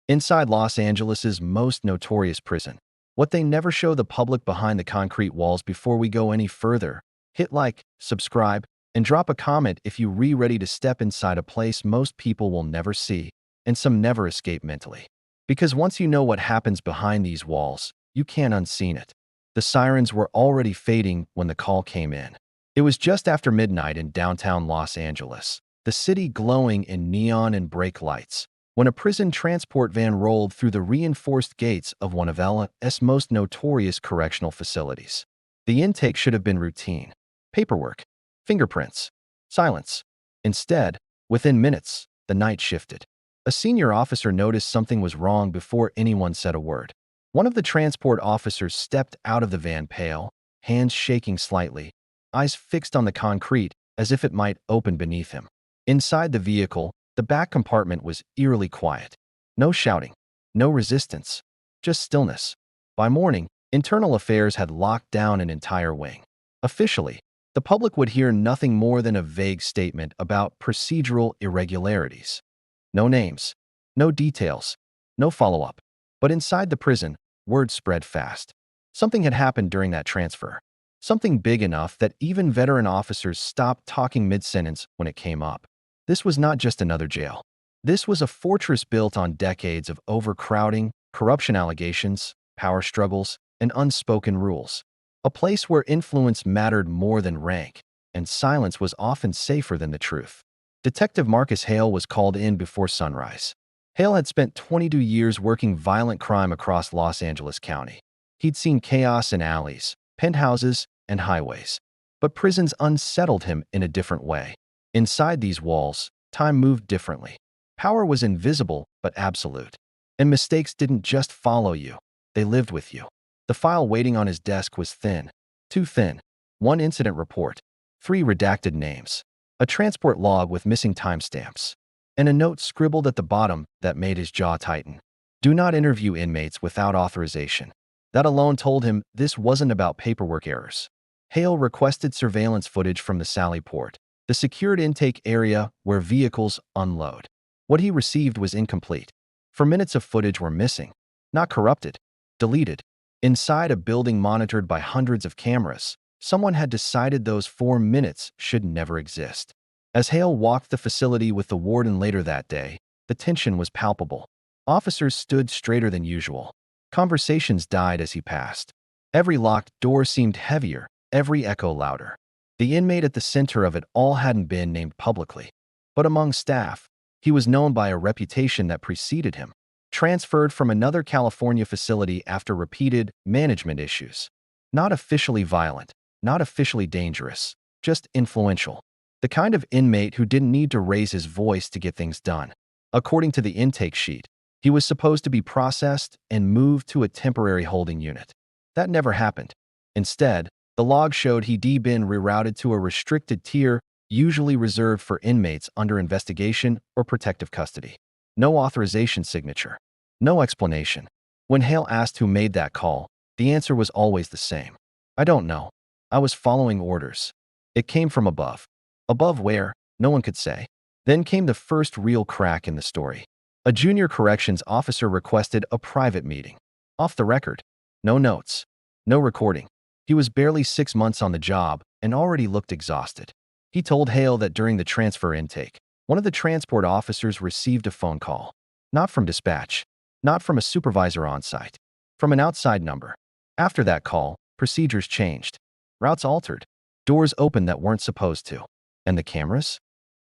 Inside Los Angeles's most notorious prison. What they never show the public behind the concrete walls. Before we go any further, hit like, subscribe, and drop a comment if you're ready to step inside a place most people will never see, and some never escape mentally. Because once you know what happens behind these walls, you can't unseen it. The sirens were already fading when the call came in. It was just after midnight in downtown Los Angeles, the city glowing in neon and brake lights, when a prison transport van rolled through the reinforced gates of one of LA's most notorious correctional facilities. The intake should have been routine. Paperwork, fingerprints, silence. Instead, within minutes, the night shifted. A senior officer noticed something was wrong before anyone said a word. One of the transport officers stepped out of the van pale, hands shaking slightly, eyes fixed on the concrete as if it might open beneath him. Inside the vehicle, the back compartment was eerily quiet. No shouting, no resistance, just stillness. By morning, internal affairs had locked down an entire wing. Officially, the public would hear nothing more than a vague statement about procedural irregularities. No names, no details, no follow-up. But inside the prison, word spread fast. Something had happened during that transfer. Something big enough that even veteran officers stopped talking mid-sentence when it came up. This was not just another jail. This was a fortress built on decades of overcrowding, corruption allegations, power struggles, and unspoken rules. A place where influence mattered more than rank, and silence was often safer than the truth. Detective Marcus Hale was called in before sunrise. Hale had spent 22 years working violent crime across Los Angeles County. He'd seen chaos in alleys, penthouses, and highways. But prisons unsettled him in a different way. Inside these walls, time moved differently. Power was invisible but absolute. And mistakes didn't just follow you, they lived with you. The file waiting on his desk was thin. Too thin. One incident report, 3 redacted names, a transport log with missing timestamps, and a note scribbled at the bottom that made his jaw tighten. Do not interview inmates without authorization. That alone told him this wasn't about paperwork errors. Hale requested surveillance footage from the Sally Port, the secured intake area where vehicles unload. What he received was incomplete. 4 minutes of footage were missing, not corrupted, deleted. Inside a building monitored by hundreds of cameras, someone had decided those 4 minutes should never exist. As Hale walked the facility with the warden later that day, the tension was palpable. Officers stood straighter than usual. Conversations died as he passed. Every locked door seemed heavier, every echo louder. The inmate at the center of it all hadn't been named publicly. But among staff, he was known by a reputation that preceded him. Transferred from another California facility after repeated management issues. Not officially violent, not officially dangerous, just influential. The kind of inmate who didn't need to raise his voice to get things done. According to the intake sheet, he was supposed to be processed and moved to a temporary holding unit. That never happened. Instead, the log showed he'd been rerouted to a restricted tier, usually reserved for inmates under investigation or protective custody. No authorization signature. No explanation. When Hale asked who made that call, the answer was always the same. I don't know. I was following orders. It came from above. Above where? No one could say. Then came the first real crack in the story. A junior corrections officer requested a private meeting. Off the record. No notes. No recording. He was barely 6 months on the job and already looked exhausted. He told Hale that during the transfer intake, one of the transport officers received a phone call. Not from dispatch. Not from a supervisor on site. From an outside number. After that call, procedures changed. Routes altered. Doors opened that weren't supposed to. And the cameras?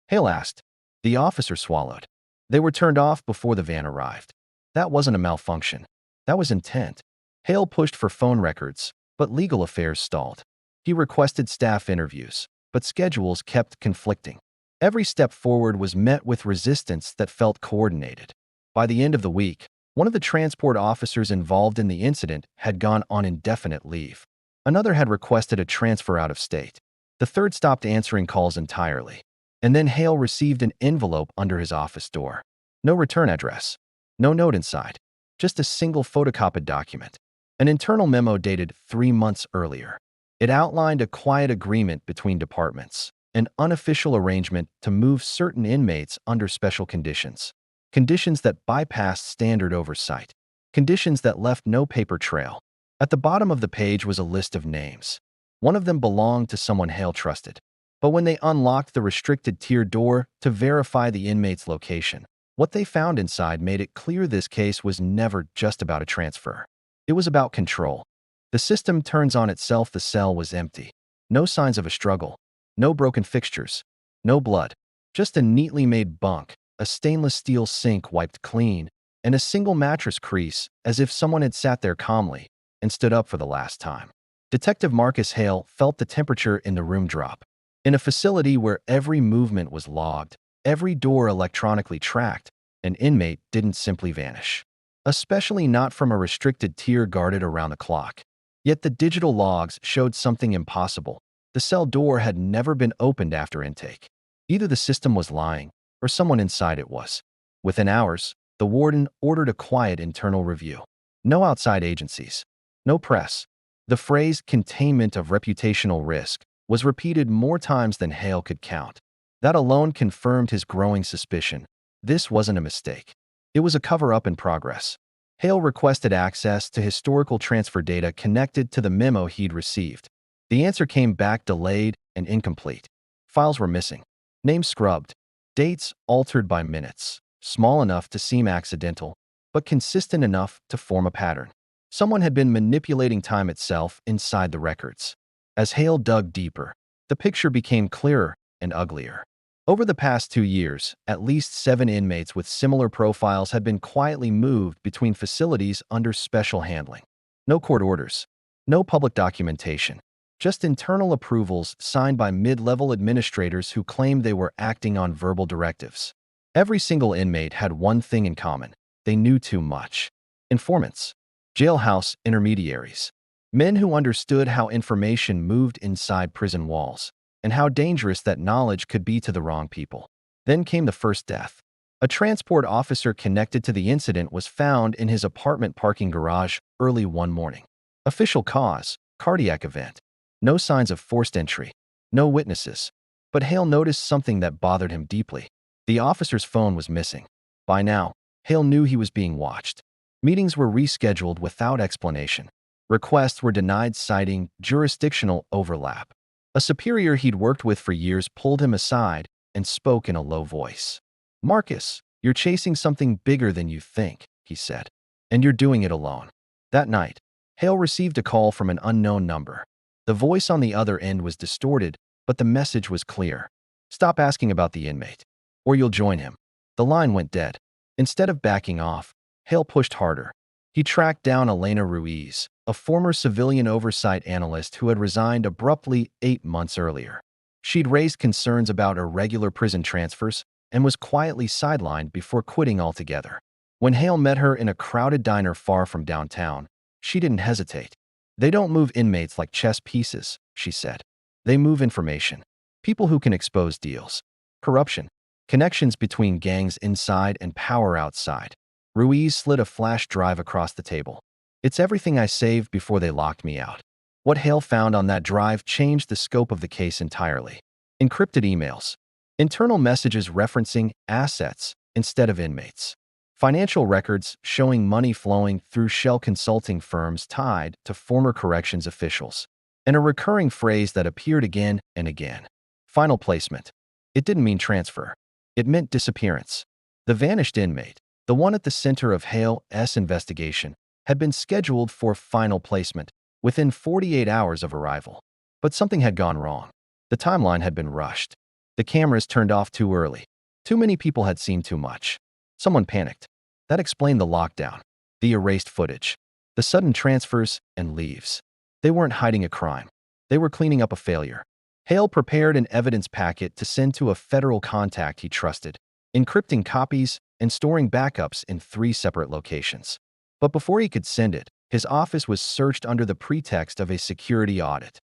Hale asked. The officer swallowed. They were turned off before the van arrived. That wasn't a malfunction. That was intent. Hale pushed for phone records, but legal affairs stalled. He requested staff interviews, but schedules kept conflicting. Every step forward was met with resistance that felt coordinated. By the end of the week, one of the transport officers involved in the incident had gone on indefinite leave. Another had requested a transfer out of state. The third stopped answering calls entirely. And then Hale received an envelope under his office door. No return address. No note inside. Just a single photocopied document. An internal memo dated 3 months earlier. It outlined a quiet agreement between departments, an unofficial arrangement to move certain inmates under special conditions. conditions that bypassed standard oversight, conditions that left no paper trail. At the bottom of the page was a list of names. One of them belonged to someone Hale trusted. But when they unlocked the restricted tier door to verify the inmate's location, what they found inside made it clear this case was never just about a transfer. It was about control. The system turns on itself. The cell was empty. No signs of a struggle. No broken fixtures. No blood. Just a neatly made bunk, a stainless steel sink wiped clean, and a single mattress crease, as if someone had sat there calmly and stood up for the last time. Detective Marcus Hale felt the temperature in the room drop. In a facility where every movement was logged, every door electronically tracked, an inmate didn't simply vanish. Especially not from a restricted tier guarded around the clock. Yet the digital logs showed something impossible. The cell door had never been opened after intake. Either the system was lying, or someone inside it was. Within hours, the warden ordered a quiet internal review. No outside agencies. No press. The phrase containment of reputational risk was repeated more times than Hale could count. That alone confirmed his growing suspicion. This wasn't a mistake. It was a cover-up in progress. Hale requested access to historical transfer data connected to the memo he'd received. The answer came back delayed and incomplete. Files were missing. Names scrubbed. Dates altered by minutes. Small enough to seem accidental, but consistent enough to form a pattern. Someone had been manipulating time itself inside the records. As Hale dug deeper, the picture became clearer and uglier. Over the past 2 years, at least 7 inmates with similar profiles had been quietly moved between facilities under special handling. No court orders. No public documentation. Just internal approvals signed by mid-level administrators who claimed they were acting on verbal directives. Every single inmate had one thing in common. They knew too much. Informants. Jailhouse intermediaries. Men who understood how information moved inside prison walls, and how dangerous that knowledge could be to the wrong people. Then came the first death. A transport officer connected to the incident was found in his apartment parking garage early one morning. Official cause: cardiac event. No signs of forced entry. No witnesses. But Hale noticed something that bothered him deeply. The officer's phone was missing. By now, Hale knew he was being watched. Meetings were rescheduled without explanation. Requests were denied citing jurisdictional overlap. A superior he'd worked with for years pulled him aside and spoke in a low voice. "Marcus, you're chasing something bigger than you think," he said. "And you're doing it alone." That night, Hale received a call from an unknown number. The voice on the other end was distorted, but the message was clear. "Stop asking about the inmate, or you'll join him." The line went dead. Instead of backing off, Hale pushed harder. He tracked down Elena Ruiz, a former civilian oversight analyst who had resigned abruptly 8 months earlier. She'd raised concerns about irregular prison transfers and was quietly sidelined before quitting altogether. When Hale met her in a crowded diner far from downtown, she didn't hesitate. "They don't move inmates like chess pieces," she said. "They move information. People who can expose deals, corruption, connections between gangs inside and power outside." Ruiz slid a flash drive across the table. "It's everything I saved before they locked me out." What Hale found on that drive changed the scope of the case entirely. Encrypted emails. Internal messages referencing assets instead of inmates. Financial records showing money flowing through shell consulting firms tied to former corrections officials. And a recurring phrase that appeared again and again. Final placement. It didn't mean transfer. It meant disappearance. The vanished inmate, the one at the center of Hale's investigation, had been scheduled for final placement within 48 hours of arrival. But something had gone wrong. The timeline had been rushed. The cameras turned off too early. Too many people had seen too much. Someone panicked. That explained the lockdown, the erased footage, the sudden transfers and leaves. They weren't hiding a crime. They were cleaning up a failure. Hale prepared an evidence packet to send to a federal contact he trusted, encrypting copies and storing backups in 3 separate locations. But before he could send it, his office was searched under the pretext of a security audit.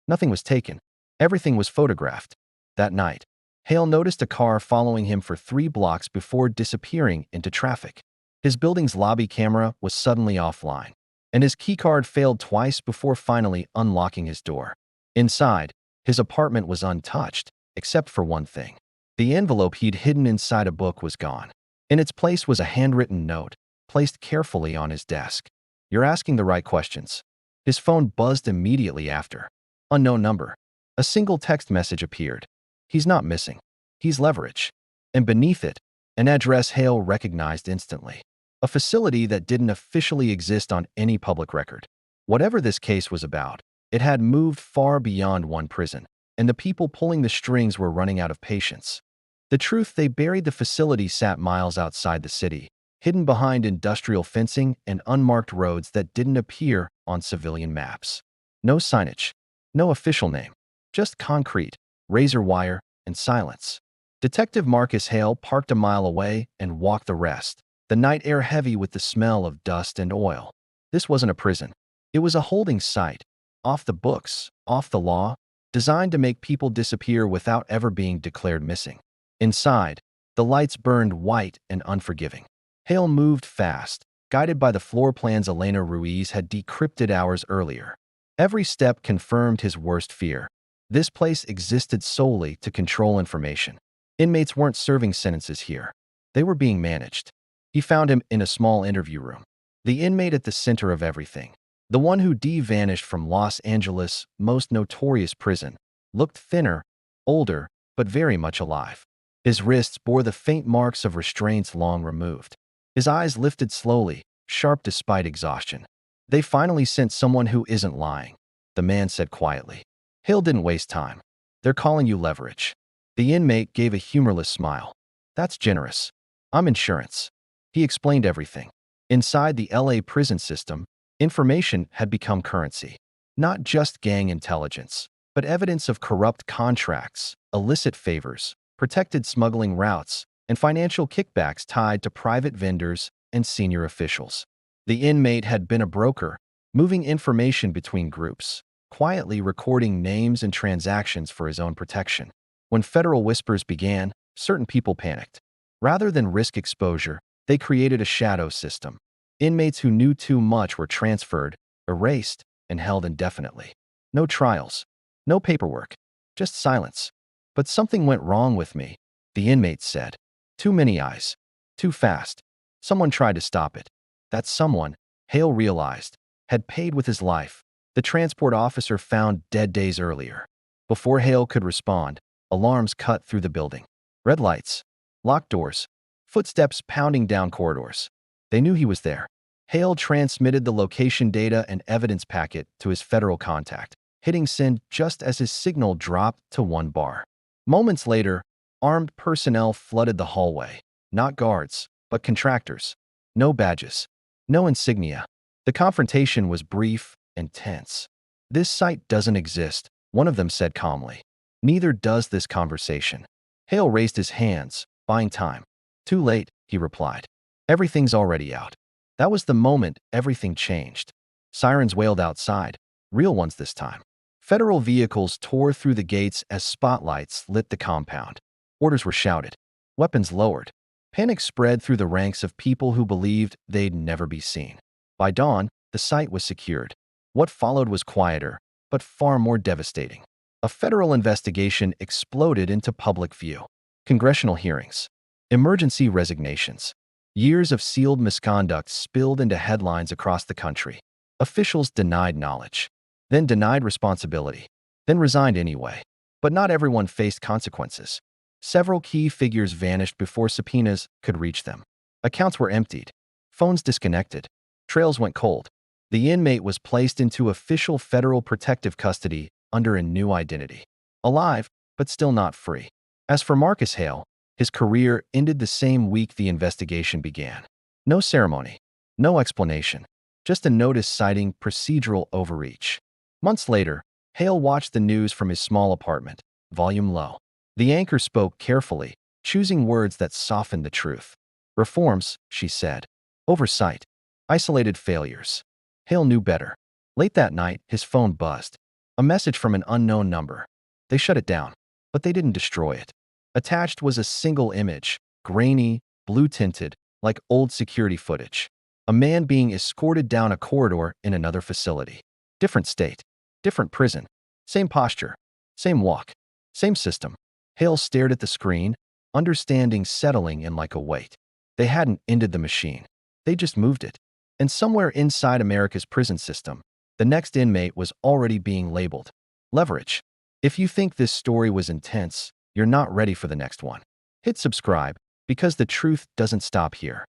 Nothing was taken. Everything was photographed. That night, Hale noticed a car following him for 3 blocks before disappearing into traffic. His building's lobby camera was suddenly offline, and his keycard failed twice before finally unlocking his door. Inside, his apartment was untouched, except for one thing. The envelope he'd hidden inside a book was gone. In its place was a handwritten note, placed carefully on his desk. "You're asking the right questions." His phone buzzed immediately after. Unknown number. A single text message appeared. "He's not missing. He's leverage." And beneath it, an address Hale recognized instantly. A facility that didn't officially exist on any public record. Whatever this case was about, it had moved far beyond one prison, and the people pulling the strings were running out of patience. The truth they buried: the facility sat miles outside the city, hidden behind industrial fencing and unmarked roads that didn't appear on civilian maps. No signage, no official name, just concrete, razor wire, and silence. Detective Marcus Hale parked a mile away and walked the rest, the night air heavy with the smell of dust and oil. This wasn't a prison. It was a holding site, off the books, off the law, designed to make people disappear without ever being declared missing. Inside, the lights burned white and unforgiving. Hale moved fast, guided by the floor plans Elena Ruiz had decrypted hours earlier. Every step confirmed his worst fear. This place existed solely to control information. Inmates weren't serving sentences here. They were being managed. He found him in a small interview room. The inmate at the center of everything. The one who vanished from Los Angeles' most notorious prison, looked thinner, older, but very much alive. His wrists bore the faint marks of restraints long removed. His eyes lifted slowly, sharp despite exhaustion. "They finally sent someone who isn't lying," the man said quietly. Hale didn't waste time. "They're calling you leverage." The inmate gave a humorless smile. "That's generous. I'm insurance." He explained everything. Inside the LA prison system, information had become currency. Not just gang intelligence, but evidence of corrupt contracts, illicit favors, protected smuggling routes, and financial kickbacks tied to private vendors and senior officials. The inmate had been a broker, moving information between groups, quietly recording names and transactions for his own protection. When federal whispers began, certain people panicked. Rather than risk exposure, they created a shadow system. Inmates who knew too much were transferred, erased, and held indefinitely. No trials, no paperwork, just silence. "But something went wrong with me," the inmate said. "Too many eyes. Too fast. Someone tried to stop it." That someone, Hale realized, had paid with his life. The transport officer found dead days earlier. Before Hale could respond, alarms cut through the building. Red lights, locked doors, footsteps pounding down corridors. They knew he was there. Hale transmitted the location data and evidence packet to his federal contact, hitting send just as his signal dropped to 1 bar. Moments later, armed personnel flooded the hallway. Not guards, but contractors. No badges. No insignia. The confrontation was brief and tense. "This site doesn't exist," one of them said calmly. "Neither does this conversation." Hale raised his hands, buying time. "Too late," he replied. "Everything's already out." That was the moment everything changed. Sirens wailed outside, real ones this time. Federal vehicles tore through the gates as spotlights lit the compound. Orders were shouted, weapons lowered. Panic spread through the ranks of people who believed they'd never be seen. By dawn, the site was secured. What followed was quieter, but far more devastating. A federal investigation exploded into public view. Congressional hearings, emergency resignations. Years of sealed misconduct spilled into headlines across the country. Officials denied knowledge, then denied responsibility, then resigned anyway. But not everyone faced consequences. Several key figures vanished before subpoenas could reach them. Accounts were emptied, phones disconnected, trails went cold. The inmate was placed into official federal protective custody under a new identity. Alive, but still not free. As for Marcus Hale, his career ended the same week the investigation began. No ceremony, no explanation, just a notice citing procedural overreach. Months later, Hale watched the news from his small apartment, volume low. The anchor spoke carefully, choosing words that softened the truth. "Reforms," she said. "Oversight. Isolated failures." Hale knew better. Late that night, his phone buzzed. A message from an unknown number. They shut it down, but they didn't destroy it. Attached was a single image, grainy, blue-tinted, like old security footage. A man being escorted down a corridor in another facility. Different state, different prison. Same posture, same walk, same system. Hale stared at the screen, understanding settling in like a weight. They hadn't ended the machine. They just moved it. And somewhere inside America's prison system, the next inmate was already being labeled leverage. If you think this story was intense, you're not ready for the next one. Hit subscribe, because the truth doesn't stop here.